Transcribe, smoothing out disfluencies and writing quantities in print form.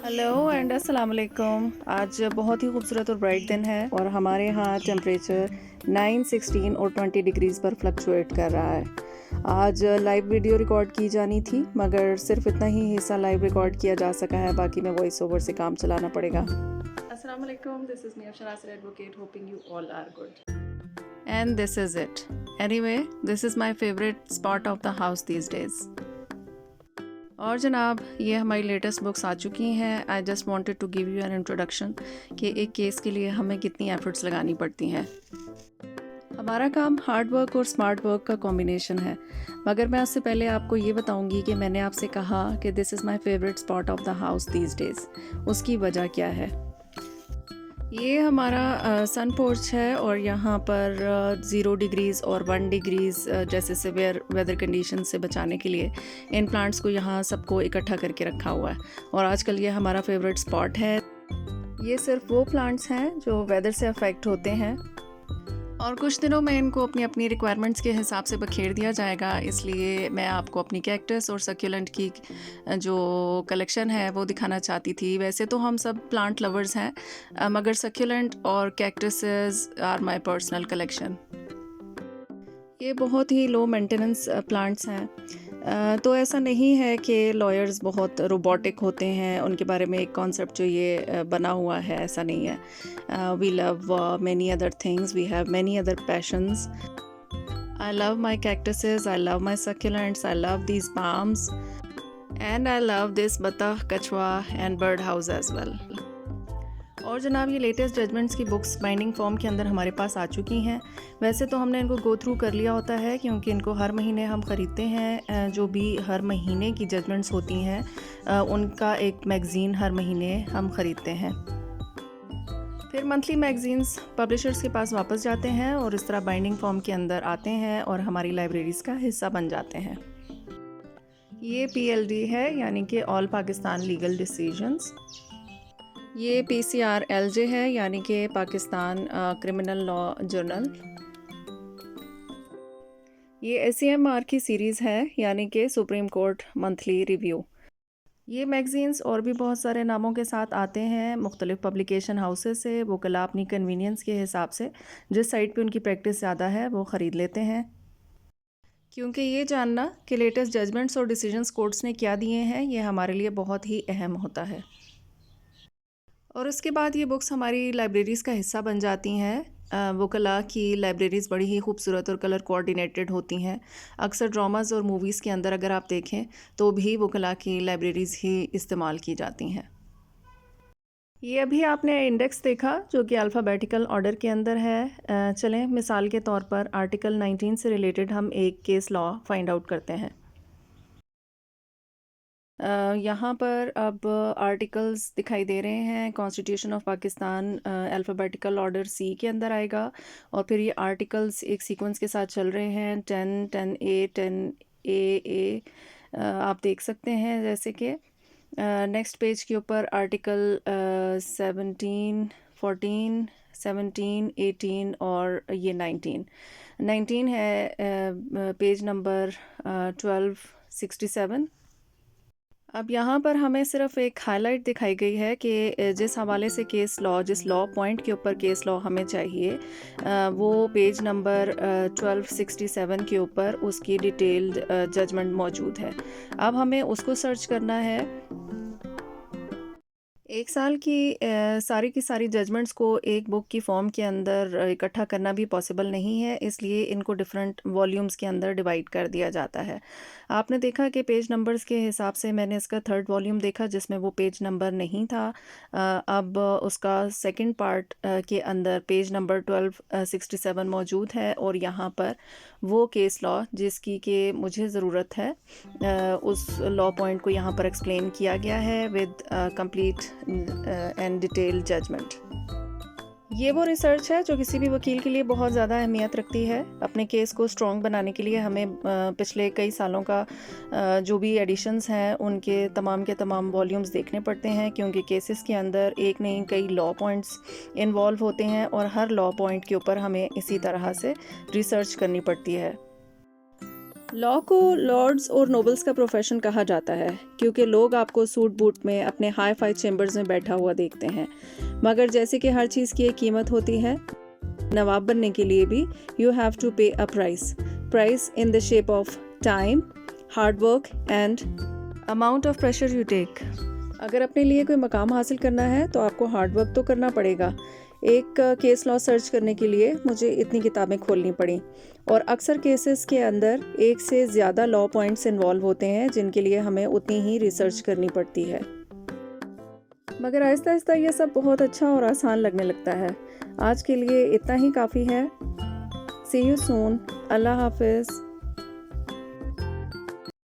Hello and अस्सलाम वालेकुम। आज बहुत ही खूबसूरत और ब्राइट दिन है और हमारे यहाँ टेम्परेचर 9, 16 और 20 डिग्रीज़ पर फ्लक्चुएट कर रहा है। आज लाइव वीडियो रिकॉर्ड की जानी थी मगर सिर्फ इतना ही हिस्सा लाइव रिकॉर्ड किया जा सका है, बाकी में वॉइस ओवर से काम चलाना पड़ेगा। अस्सलाम वालेकुम, this is me Afshar Nasir advocate, hoping you all are good and this is it. Anyway, this is my favourite spot of the house these days. और जनाब, ये हमारी लेटेस्ट बुक्स आ चुकी हैं। I just wanted to give you an introduction कि एक case के लिए हमें कितनी एफर्ट्स लगानी पड़ती हैं। हमारा काम हार्ड वर्क और स्मार्ट वर्क का कॉम्बिनेशन है, मगर मैं उससे पहले आपको ये बताऊंगी कि मैंने आपसे कहा कि this is my favourite spot of the house these days. उसकी वजह क्या है? ये हमारा सन पोर्च है और यहाँ पर 0 डिग्रीज़ और 1 डिग्रीज़ जैसे सिवियर वेदर कंडीशन से बचाने के लिए इन प्लांट्स को यहाँ सबको इकट्ठा करके रखा हुआ है और आजकल ये हमारा फेवरेट स्पॉट है। ये सिर्फ वो प्लांट्स हैं जो वेदर से अफेक्ट होते हैं और कुछ दिनों में इनको अपनी अपनी रिक्वायरमेंट्स के हिसाब से बखेर दिया जाएगा, इसलिए मैं आपको अपनी कैक्टस और सक्यूलेंट की जो कलेक्शन है वो दिखाना चाहती थी। वैसे तो हम सब प्लांट लवर्स हैं, मगर सक्यूलेंट और cactuses are my personal collection. ये बहुत ही लो मेंटेनेंस प्लांट्स हैं, तो ऐसा नहीं है कि लॉयर्स बहुत रोबोटिक होते हैं, उनके बारे में एक कॉन्सेप्ट जो ये बना हुआ है, ऐसा नहीं है। We love many other things, we have many other passions. I love my cactuses, I love my succulents, I love these palms and I love this बतख, कछुआ and bird house as well. और जनाब, ये latest judgments की books binding form के अंदर हमारे पास आ चुकी हैं। वैसे तो हमने इनको गो थ्रू कर लिया होता है क्योंकि इनको हर महीने हम ख़रीदते हैं। जो भी हर महीने की जजमेंट्स होती हैं उनका एक मैगज़ीन हर महीने हम ख़रीदते हैं। फिर मंथली मैगज़ीन्स पब्लिशर्स के पास वापस जाते हैं और इस तरह बाइंडिंग फॉर्म के अंदर आते हैं और हमारी लाइब्रेरीज़ का हिस्सा बन जाते हैं। ये PLD है, यानी कि ऑल पाकिस्तान लीगल डिसीजंस। ये PCRLJ है, यानी कि पाकिस्तान क्रिमिनल लॉ जर्नल। ये SCMR की सीरीज़ है, यानी कि सुप्रीम कोर्ट मंथली रिव्यू। ये मैगज़ीन्स और भी बहुत सारे नामों के साथ आते हैं मुख्तलिफ़ पब्लिकेशन हाउसेस से। वो कला अपनी कन्वीनियंस के हिसाब से जिस साइट पे उनकी प्रैक्टिस ज़्यादा है वो ख़रीद लेते हैं, क्योंकि ये जानना कि लेटेस्ट जजमेंट्स और डिसीजंस कोर्ट्स ने क्या दिए हैं ये हमारे लिए बहुत ही अहम होता है। और उसके बाद ये बुक्स हमारी लाइब्रेरीज़ का हिस्सा बन जाती हैं। वकला की लाइब्रेरीज़ बड़ी ही खूबसूरत और कलर कोऑर्डिनेटेड होती हैं। अक्सर ड्रामाज़ और मूवीज़ के अंदर अगर आप देखें तो भी वकला की लाइब्रेरीज़ ही इस्तेमाल की जाती हैं। ये अभी आपने इंडेक्स देखा जो कि अल्फ़ाबेटिकल ऑर्डर के अंदर है। चलें, मिसाल के तौर पर आर्टिकल 19 से रिलेटेड हम एक केस लॉ फाइंड आउट करते हैं। यहाँ पर अब आर्टिकल्स दिखाई दे रहे हैं। Constitution of Pakistan alphabetical order C के अंदर आएगा और फिर ये आर्टिकल्स एक सीक्वेंस के साथ चल रहे हैं। 10, 10A, 10AA आप देख सकते हैं। जैसे कि नेक्स्ट पेज के ऊपर आर्टिकल 17, 14, 17, 18 और ये 19 है। Page number 1267। अब यहाँ पर हमें सिर्फ एक हाईलाइट दिखाई गई है कि जिस हवाले से केस लॉ, जिस लॉ पॉइंट के ऊपर केस लॉ हमें चाहिए, वो पेज नंबर 1267 के ऊपर उसकी डिटेल्ड जजमेंट मौजूद है। अब हमें उसको सर्च करना है। एक साल सारी की सारी जजमेंट्स को एक बुक की फॉर्म के अंदर इकट्ठा करना भी पॉसिबल नहीं है, इसलिए इनको डिफरेंट वॉल्यूम्स के अंदर डिवाइड कर दिया जाता है। आपने देखा कि पेज नंबर्स के हिसाब से मैंने इसका 3rd वॉल्यूम देखा जिसमें वो पेज नंबर नहीं था। अब उसका सेकंड पार्ट के अंदर पेज नंबर 1267 मौजूद है और यहाँ पर वो केस लॉ जिसकी कि मुझे ज़रूरत है उस लॉ पॉइंट को यहाँ पर एक्सप्लेन किया गया है with complete and detail judgment. ये वो रिसर्च है जो किसी भी वकील के लिए बहुत ज़्यादा अहमियत रखती है। अपने केस को स्ट्रॉन्ग बनाने के लिए हमें पिछले कई सालों का जो भी एडिशंस हैं उनके तमाम के तमाम वॉल्यूम्स देखने पड़ते हैं, क्योंकि केसेस के अंदर एक नहीं कई लॉ पॉइंट्स इन्वॉल्व होते हैं और हर लॉ पॉइंट के ऊपर हमें इसी तरह से रिसर्च करनी पड़ती है। लॉ को लॉर्ड्स और नोबल्स का प्रोफेशन कहा जाता है क्योंकि लोग आपको सूट बूट में अपने हाई फाई चेम्बर्स में बैठा हुआ देखते हैं, मगर जैसे कि हर चीज़ की एक कीमत होती है, नवाब बनने के लिए भी you have to pay a price in the shape of time, hard work and amount of pressure you take. अगर अपने लिए कोई मकाम हासिल करना है तो आपको हार्ड वर्क तो करना पड़ेगा। एक केस लॉ सर्च करने के लिए मुझे इतनी किताबें खोलनी पड़ी और अक्सर केसेस के अंदर एक से ज़्यादा लॉ पॉइंट्स इन्वॉल्व होते हैं जिनके लिए हमें उतनी ही रिसर्च करनी पड़ती है, मगर आहिस्ता आहिस्ता ये सब बहुत अच्छा और आसान लगने लगता है। आज के लिए इतना ही काफ़ी है। सी यू सून। अल्लाह हाफिज़।